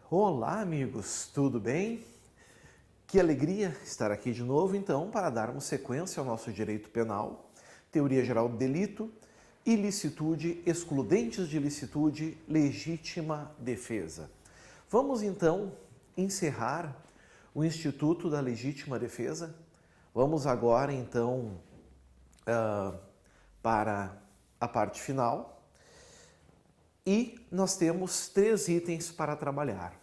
Olá, amigos, tudo bem? Que alegria estar aqui de novo, então, para darmos sequência ao nosso direito penal, teoria geral do delito, ilicitude, excludentes de ilicitude, legítima defesa. Vamos, então, encerrar o Instituto da Legítima Defesa. Vamos agora, então, para a parte final. E nós temos 3 itens para trabalhar.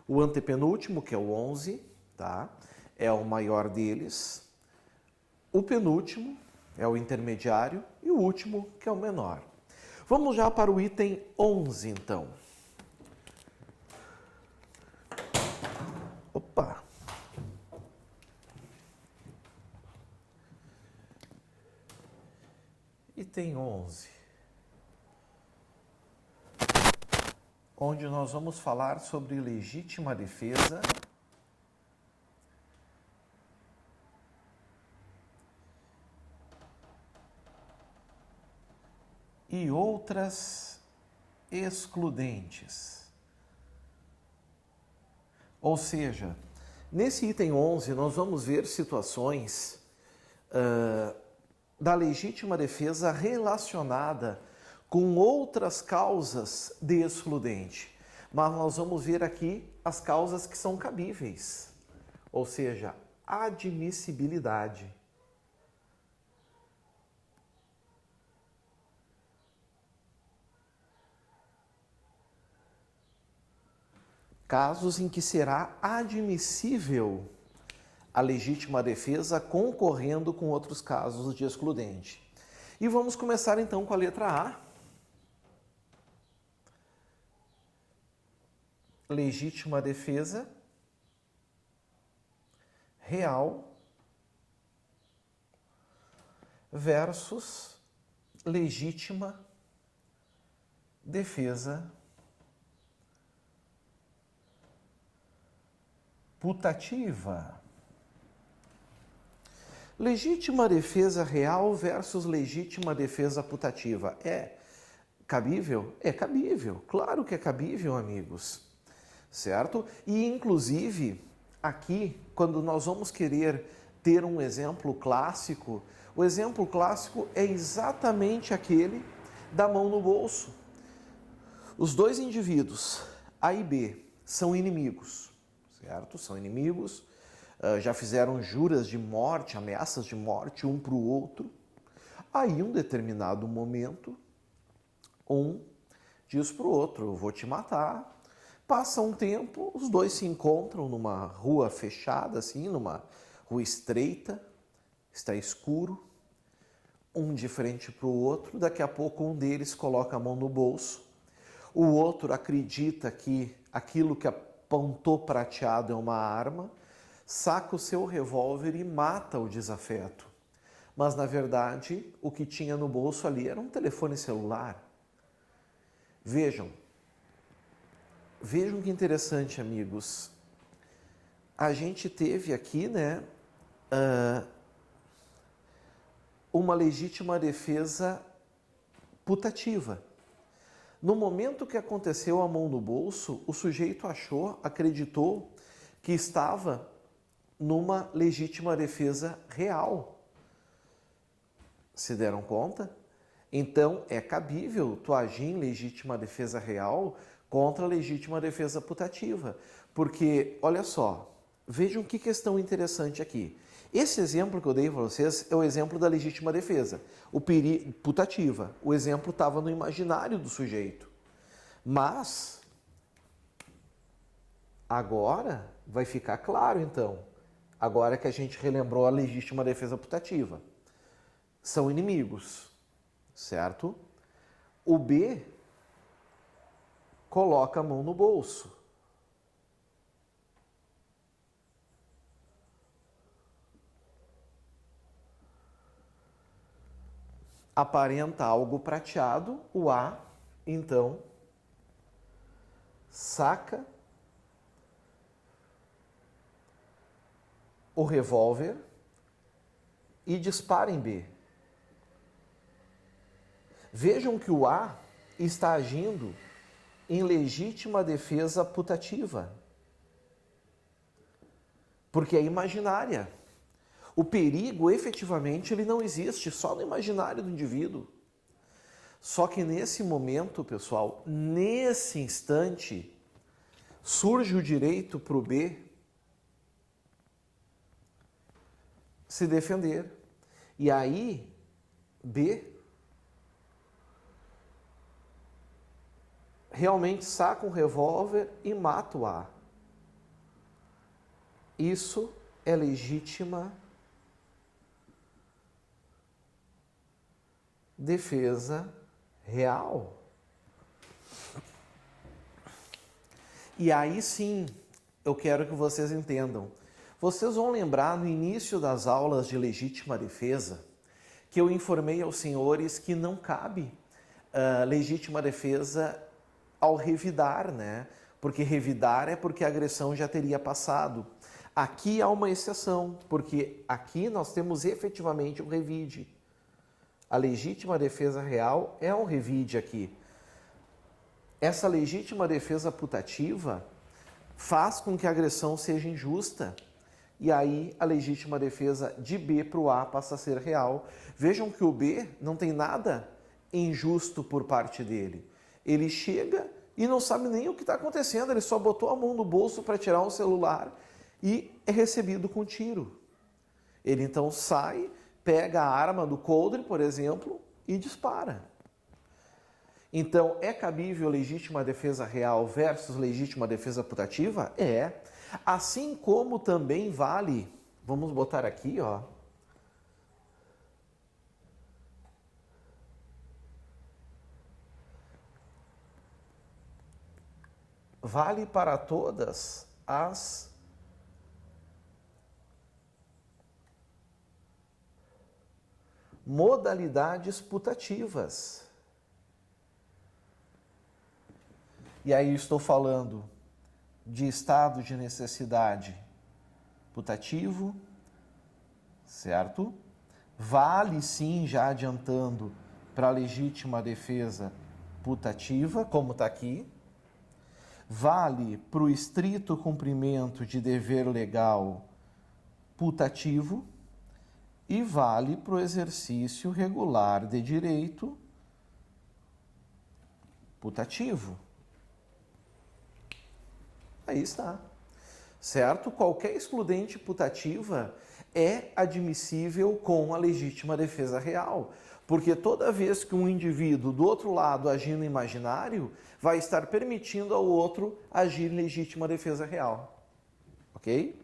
O antepenúltimo, que é o 11, tá? É o maior deles. O penúltimo é o intermediário e o último, que é o menor. Vamos já para o item 11, então. Opa! Item 11. Onde nós vamos falar sobre legítima defesa e outras excludentes. Ou seja, nesse item 11 nós vamos ver situações da legítima defesa relacionada com outras causas de excludente. Mas nós vamos ver aqui as causas que são cabíveis, ou seja, admissibilidade. Casos em que será admissível a legítima defesa concorrendo com outros casos de excludente. E vamos começar então com a letra A. Legítima defesa real versus legítima defesa putativa. Legítima defesa real versus legítima defesa putativa. É cabível? É cabível. Claro que é cabível, amigos. Certo? E, inclusive, aqui, quando nós vamos querer ter um exemplo clássico, o exemplo clássico é exatamente aquele da mão no bolso. Os dois indivíduos, A e B, são inimigos, certo? São inimigos, já fizeram juras de morte, ameaças de morte um para o outro. Aí, em um determinado momento, um diz para o outro, eu vou te matar. Passa um tempo, os dois se encontram numa rua fechada, assim, numa rua estreita, está escuro, um de frente para o outro. Daqui a pouco um deles coloca a mão no bolso, o outro acredita que aquilo que apontou prateado é uma arma, saca o seu revólver e mata o desafeto. Mas, na verdade, o que tinha no bolso ali era um telefone celular. Vejam que interessante, amigos. A gente teve aqui, né, uma legítima defesa putativa. No momento que aconteceu a mão no bolso, o sujeito acreditou que estava numa legítima defesa real. Se deram conta? Então, é cabível tu agir em legítima defesa real contra a legítima defesa putativa. Porque, olha só, vejam que questão interessante aqui. Esse exemplo que eu dei para vocês é o exemplo da legítima defesa, putativa. O exemplo estava no imaginário do sujeito. Mas, agora vai ficar claro, então. Agora que a gente relembrou a legítima defesa putativa. São inimigos, certo? O B coloca a mão no bolso. Aparenta algo prateado, o A, então, saca o revólver e dispara em B. Vejam que o A está agindo em legítima defesa putativa. Porque é imaginária. O perigo, efetivamente, ele não existe, só no imaginário do indivíduo. Só que nesse momento, pessoal, nesse instante, surge o direito para o B se defender. E aí, B realmente saca um revólver e mata o A. Isso é legítima defesa real. E aí sim, eu quero que vocês entendam. Vocês vão lembrar no início das aulas de legítima defesa que eu informei aos senhores que não cabe legítima defesa ao revidar, né? Porque revidar é porque a agressão já teria passado. Aqui há uma exceção, porque aqui nós temos efetivamente um revide. A legítima defesa real é um revide aqui. Essa legítima defesa putativa faz com que a agressão seja injusta. E aí a legítima defesa de B para o A passa a ser real. Vejam que o B não tem nada injusto por parte dele. Ele chega e não sabe nem o que está acontecendo, ele só botou a mão no bolso para tirar um celular e é recebido com tiro. Ele então sai, pega a arma do coldre, por exemplo, e dispara. Então, é cabível legítima defesa real versus legítima defesa putativa? É. Assim como também vale, vamos botar aqui, ó. Vale para todas as modalidades putativas. E aí estou falando de estado de necessidade putativo, certo? Vale sim, já adiantando, para a legítima defesa putativa, como está aqui. Vale para o estrito cumprimento de dever legal putativo e vale para o exercício regular de direito putativo. Aí está, certo? Qualquer excludente putativa é admissível com a legítima defesa real, porque toda vez que um indivíduo do outro lado agir no imaginário, vai estar permitindo ao outro agir em legítima defesa real. Ok?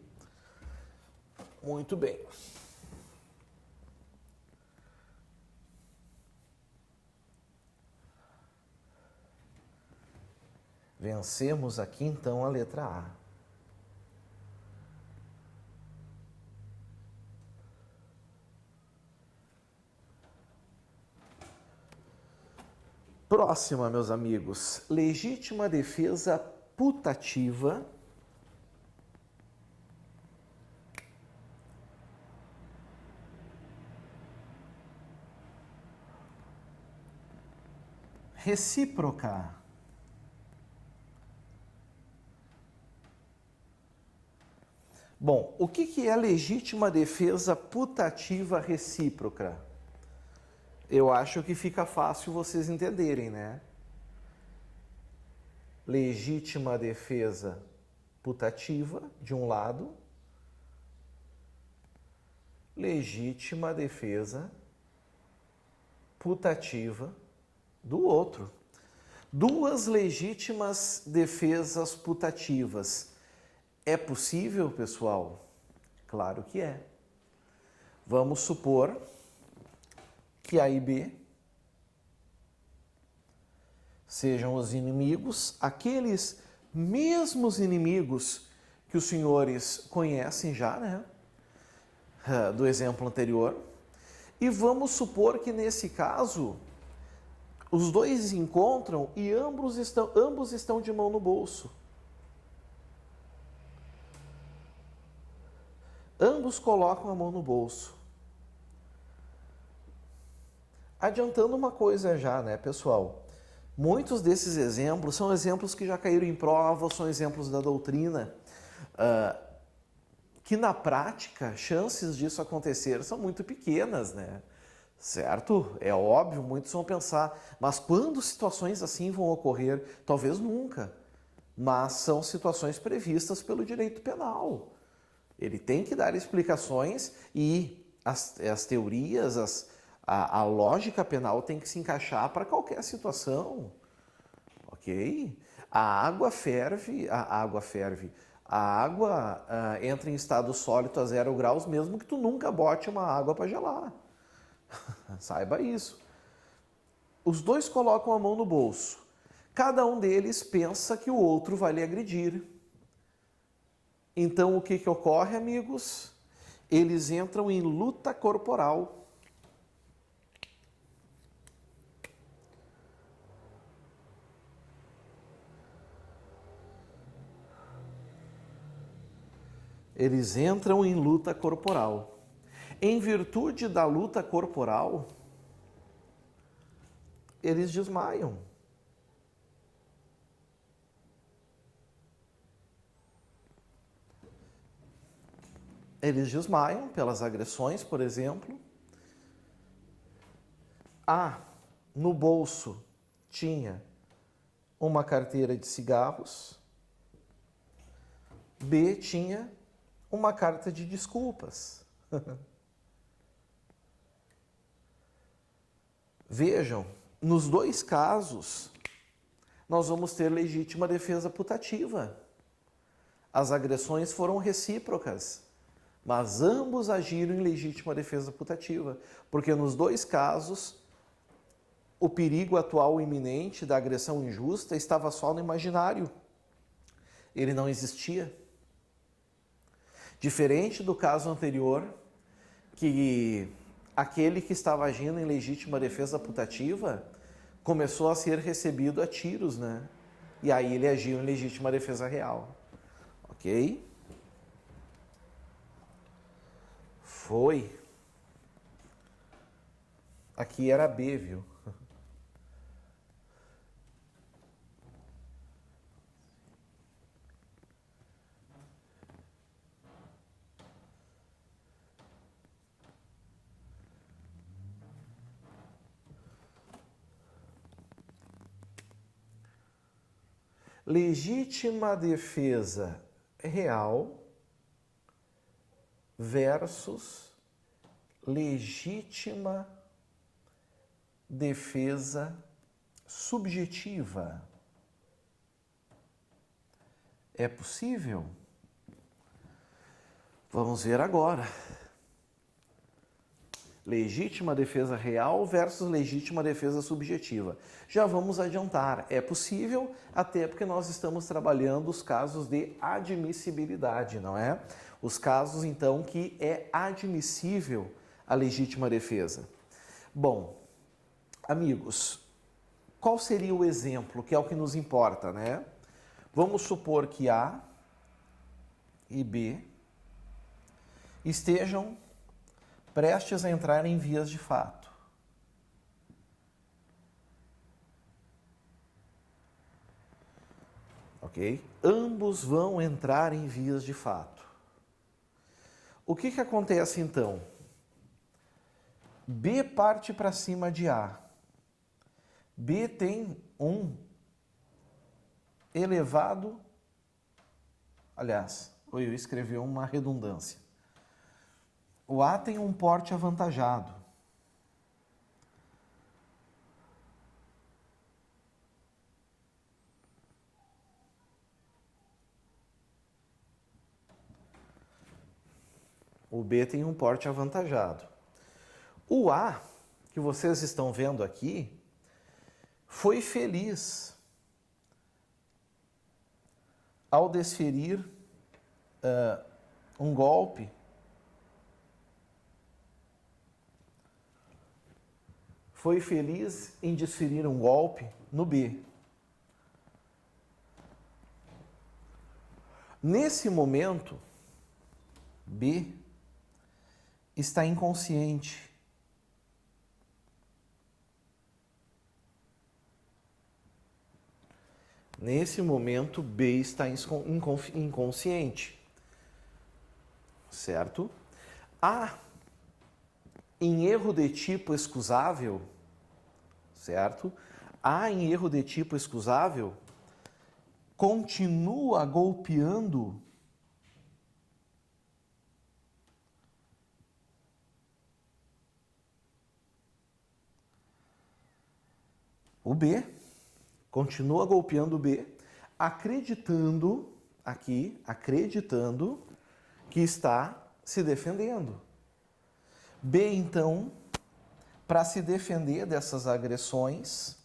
Muito bem. Vencemos aqui então a letra A. Próxima, meus amigos, legítima defesa putativa recíproca. Bom, o que é legítima defesa putativa recíproca? Eu acho que fica fácil vocês entenderem, né? Legítima defesa putativa, de um lado. Legítima defesa putativa do outro. Duas legítimas defesas putativas. É possível, pessoal? Claro que é. Vamos supor que A e B sejam os inimigos, aqueles mesmos inimigos que os senhores conhecem já, né? Do exemplo anterior. E vamos supor que nesse caso os dois se encontram e ambos estão de mão no bolso. Ambos colocam a mão no bolso. Adiantando uma coisa já, né, pessoal? Muitos desses exemplos são exemplos que já caíram em prova, são exemplos da doutrina, que na prática, chances disso acontecer são muito pequenas, né? Certo? É óbvio, muitos vão pensar, mas quando situações assim vão ocorrer? Talvez nunca, mas são situações previstas pelo direito penal. Ele tem que dar explicações e as teorias, a lógica penal tem que se encaixar para qualquer situação, ok? A água ferve, a água entra em estado sólido a 0 graus, mesmo que tu nunca bote uma água para gelar. Saiba isso. Os dois colocam a mão no bolso. Cada um deles pensa que o outro vai lhe agredir. Então, o que ocorre, amigos? Eles entram em luta corporal. Eles entram em luta corporal. Em virtude da luta corporal, eles desmaiam. Eles desmaiam pelas agressões, por exemplo. A, no bolso, tinha uma carteira de cigarros. B, tinha uma carta de desculpas. Vejam, nos dois casos, nós vamos ter legítima defesa putativa. As agressões foram recíprocas, mas ambos agiram em legítima defesa putativa, porque nos dois casos, o perigo atual iminente da agressão injusta estava só no imaginário. Ele não existia. Diferente do caso anterior, que aquele que estava agindo em legítima defesa putativa começou a ser recebido a tiros, né? E aí ele agiu em legítima defesa real. Ok? Foi. Aqui era B, viu? Legítima defesa real versus legítima defesa subjetiva. É possível? Vamos ver agora. Legítima defesa real versus legítima defesa subjetiva. Já vamos adiantar, é possível, até porque nós estamos trabalhando os casos de admissibilidade, não é? Os casos, então, que é admissível a legítima defesa. Bom, amigos, qual seria o exemplo, que é o que nos importa, né? Vamos supor que A e B estejam prestes a entrar em vias de fato. Ok? Ambos vão entrar em vias de fato. O que acontece então? B parte para cima de A. B tem um elevado... Aliás, eu escrevi uma redundância. O A tem um porte avantajado. O B tem um porte avantajado. O A, que vocês estão vendo aqui, foi feliz ao desferir um golpe em desferir um golpe no B. Nesse momento, B está inconsciente. Nesse momento, B está inconsciente, certo? A, em erro de tipo excusável, certo? A, em erro de tipo excusável, continua golpeando o B, continua golpeando o B, acreditando que está se defendendo. B, então, para se defender dessas agressões,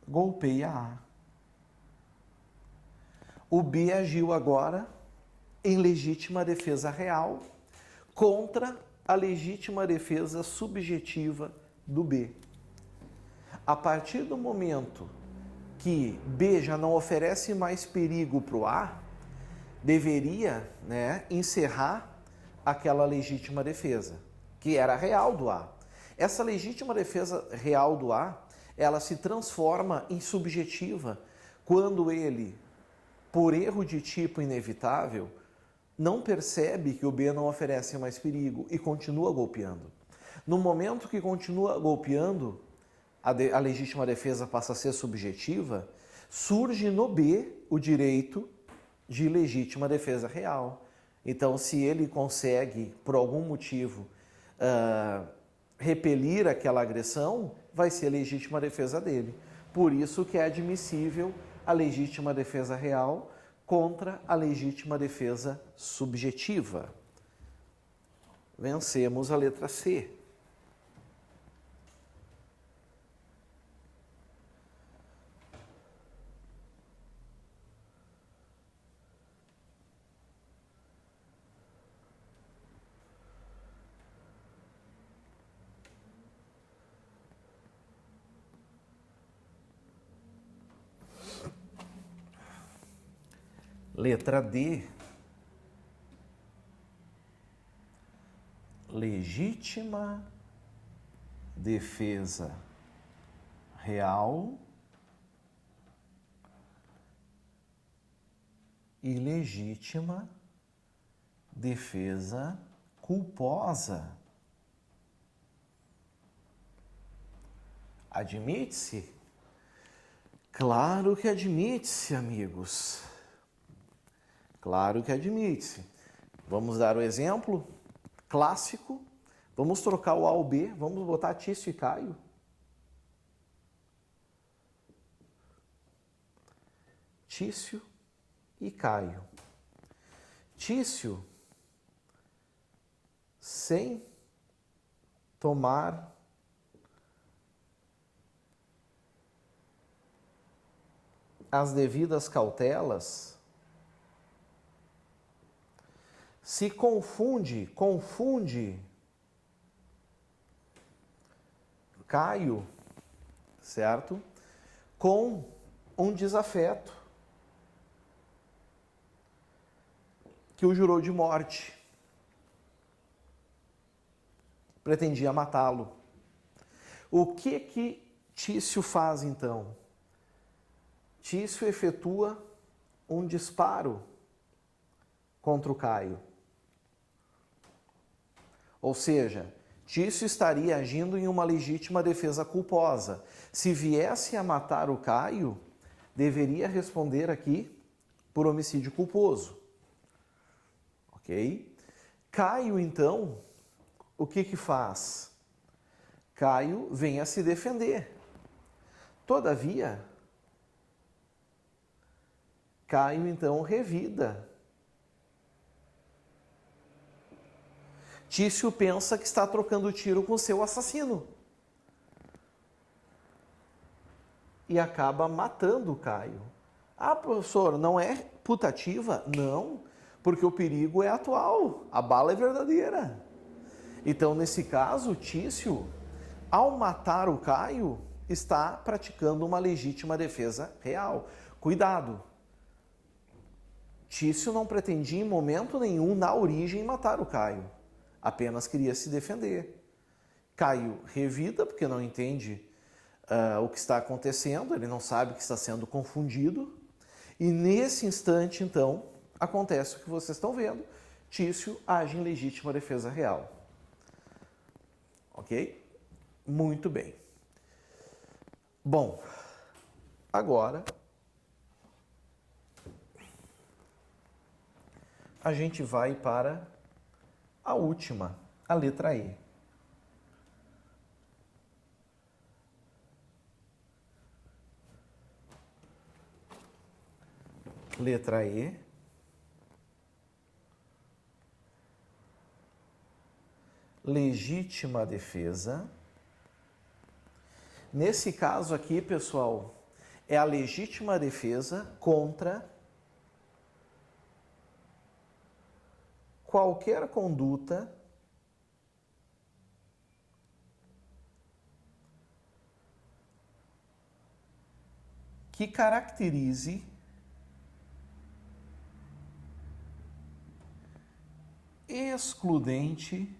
golpeia A. O B agiu agora em legítima defesa real contra a legítima defesa subjetiva do B. A partir do momento que B já não oferece mais perigo para o A, deveria, encerrar aquela legítima defesa, que era real do A. Essa legítima defesa real do A, ela se transforma em subjetiva quando ele, por erro de tipo inevitável, não percebe que o B não oferece mais perigo e continua golpeando. No momento que continua golpeando, a legítima defesa passa a ser subjetiva, surge no B o direito de legítima defesa real. Então, se ele consegue, por algum motivo, repelir aquela agressão, vai ser a legítima defesa dele. Por isso que é admissível a legítima defesa real contra a legítima defesa subjetiva. Vencemos a letra C. Letra D. Legítima defesa real e legítima defesa culposa. Admite-se? Claro que admite-se, amigos. Claro que admite-se. Vamos dar o exemplo clássico. Vamos trocar o A ao B. Vamos botar Tício e Caio. Tício e Caio. Tício, sem tomar as devidas cautelas, se confunde Caio, certo? Com um desafeto que o jurou de morte. Pretendia matá-lo. O que Tício faz então? Tício efetua um disparo contra o Caio. Ou seja, Tício estaria agindo em uma legítima defesa culposa. Se viesse a matar o Caio, deveria responder aqui por homicídio culposo. Ok? Caio, então, o que faz? Caio vem a se defender. Todavia, Caio, então, revida. Tício pensa que está trocando tiro com seu assassino. E acaba matando o Caio. Ah, professor, não é putativa? Não, porque o perigo é atual, a bala é verdadeira. Então, nesse caso, Tício, ao matar o Caio, está praticando uma legítima defesa real. Cuidado! Tício não pretendia em momento nenhum, na origem, matar o Caio. Apenas queria se defender. Caio revida, porque não entende o que está acontecendo, ele não sabe que está sendo confundido. E nesse instante, então, acontece o que vocês estão vendo. Tício age em legítima defesa real. Ok? Muito bem. Bom, agora a gente vai para a última, a letra E. Letra E. Legítima defesa. Nesse caso aqui, pessoal, é a legítima defesa contra qualquer conduta que caracterize excludente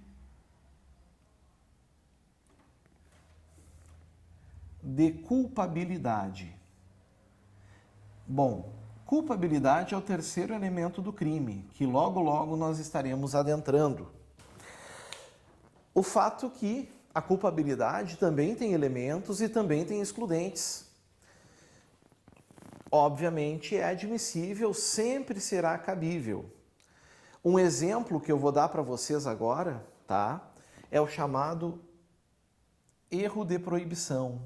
de culpabilidade. Bom, culpabilidade é o terceiro elemento do crime, que logo nós estaremos adentrando. O fato que a culpabilidade também tem elementos e também tem excludentes. Obviamente é admissível, sempre será cabível. Um exemplo que eu vou dar para vocês agora, tá? É o chamado erro de proibição.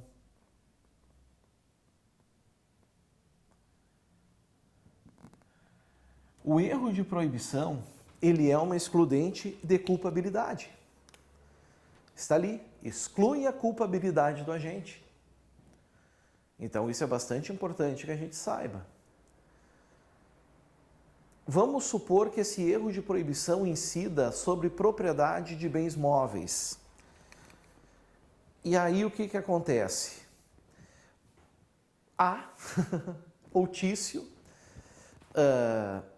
O erro de proibição, ele é uma excludente de culpabilidade. Está ali, exclui a culpabilidade do agente. Então isso é bastante importante que a gente saiba. Vamos supor que esse erro de proibição incida sobre propriedade de bens móveis. E aí o que acontece? O Tício,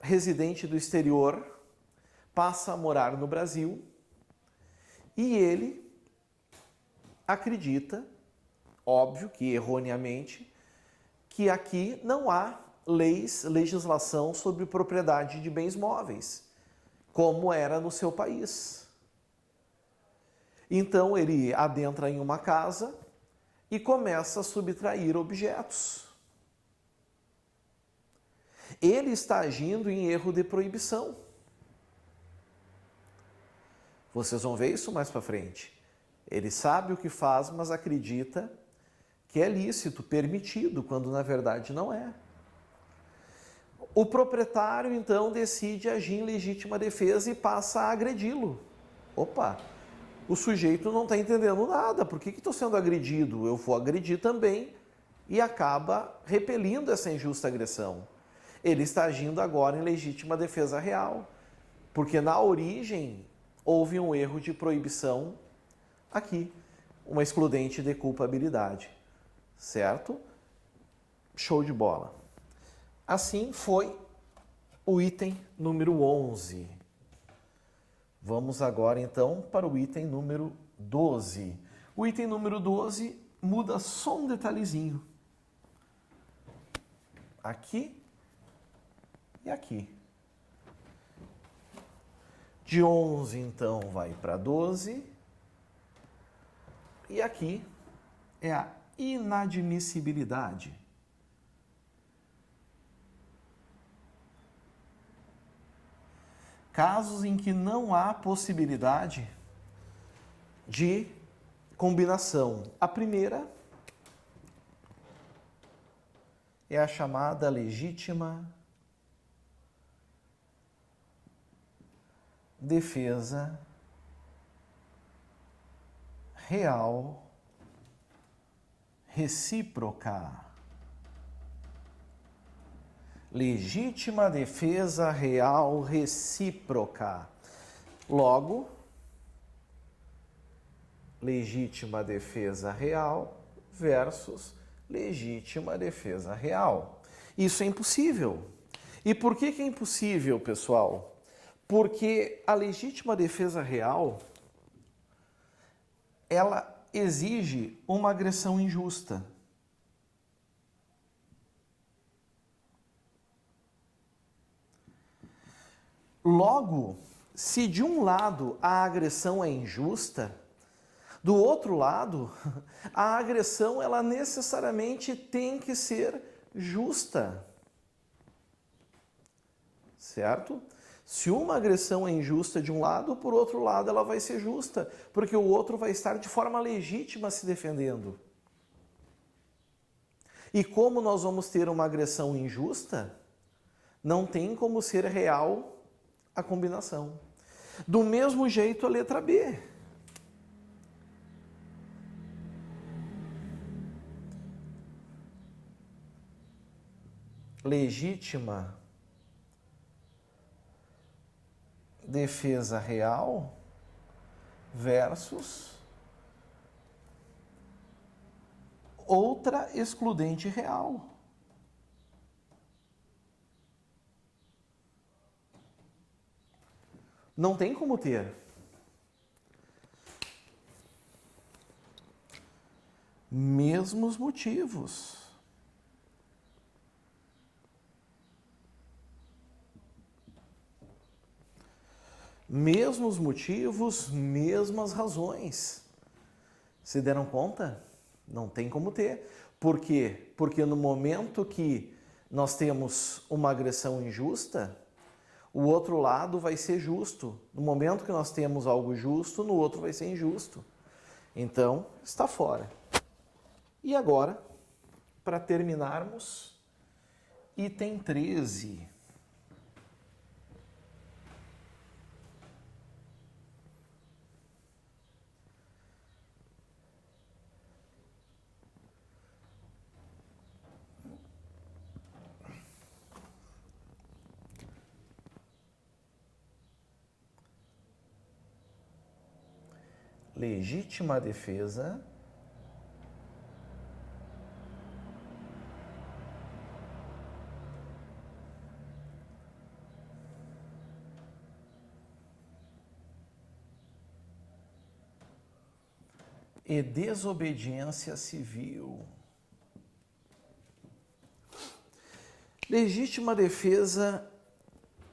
residente do exterior, passa a morar no Brasil e ele acredita, óbvio que erroneamente, que aqui não há legislação sobre propriedade de bens móveis, como era no seu país. Então ele adentra em uma casa e começa a subtrair objetos. Ele está agindo em erro de proibição. Vocês vão ver isso mais para frente. Ele sabe o que faz, mas acredita que é lícito, permitido, quando na verdade não é. O proprietário, então, decide agir em legítima defesa e passa a agredi-lo. Opa, o sujeito não está entendendo nada. Por que estou sendo agredido? Eu vou agredir também, e acaba repelindo essa injusta agressão. Ele está agindo agora em legítima defesa real, porque na origem houve um erro de proibição aqui, uma excludente de culpabilidade, certo? Show de bola. Assim foi o item número 11. Vamos agora então para o item número 12. O item número 12 muda só um detalhezinho. Aqui e aqui. De 11, então, vai para 12. E aqui é a inadmissibilidade. Casos em que não há possibilidade de combinação. A primeira é a chamada legítima defesa real recíproca. Legítima defesa real recíproca. Logo, legítima defesa real versus legítima defesa real. Isso é impossível. E por que é impossível, pessoal? Porque a legítima defesa real ela exige uma agressão injusta. Logo, se de um lado a agressão é injusta, do outro lado, a agressão ela necessariamente tem que ser justa. Certo? Se uma agressão é injusta de um lado, por outro lado ela vai ser justa, porque o outro vai estar de forma legítima se defendendo. E como nós vamos ter uma agressão injusta, não tem como ser real a combinação. Do mesmo jeito a letra B. Legítima defesa real versus outra excludente real. Não tem como ter. Mesmos motivos. Mesmos motivos, mesmas razões. Se deram conta? Não tem como ter. Por quê? Porque no momento que nós temos uma agressão injusta, o outro lado vai ser justo. No momento que nós temos algo justo, no outro vai ser injusto. Então, está fora. E agora, para terminarmos, item 13. Legítima defesa e desobediência civil. Legítima defesa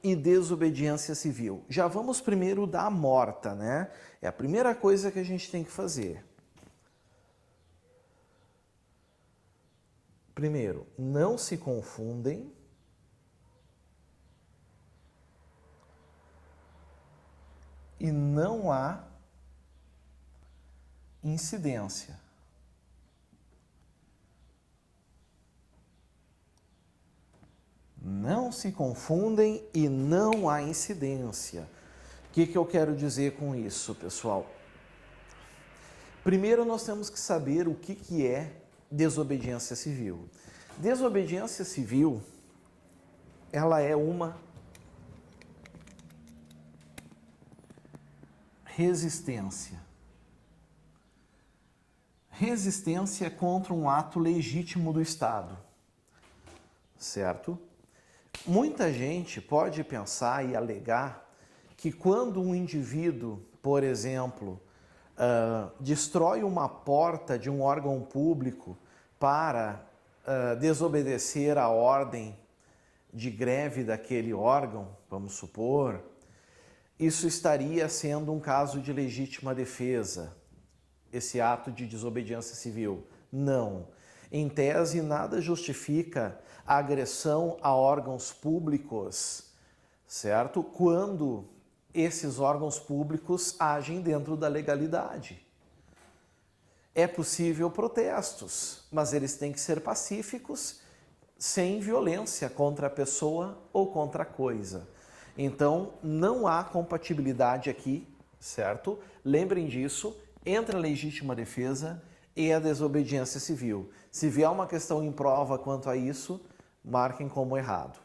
e desobediência civil. Já vamos primeiro dar a morta, né? É a primeira coisa que a gente tem que fazer. Primeiro, não se confundem. E não há incidência. Não se confundem e não há incidência. O que eu quero dizer com isso, pessoal? Primeiro, nós temos que saber o que é desobediência civil. Desobediência civil, ela é uma resistência. Resistência contra um ato legítimo do Estado, certo? Muita gente pode pensar e alegar que quando um indivíduo, por exemplo, destrói uma porta de um órgão público para desobedecer a ordem de greve daquele órgão, vamos supor, isso estaria sendo um caso de legítima defesa, esse ato de desobediência civil. Não. Em tese, nada justifica a agressão a órgãos públicos, certo? Quando esses órgãos públicos agem dentro da legalidade. É possível protestos, mas eles têm que ser pacíficos, sem violência contra a pessoa ou contra a coisa. Então, não há compatibilidade aqui, certo? Lembrem disso, entre a legítima defesa e a desobediência civil. Se vier uma questão em prova quanto a isso, marquem como errado.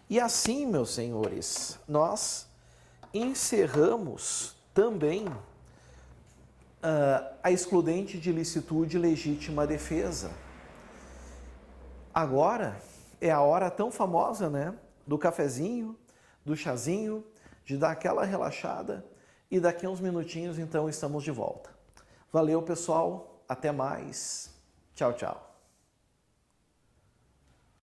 E assim, meus senhores, nós encerramos também a excludente de licitude e legítima defesa. Agora é a hora tão famosa, né? Do cafezinho, do chazinho, de dar aquela relaxada e daqui a uns minutinhos então estamos de volta. Valeu, pessoal. Até mais. Tchau, tchau.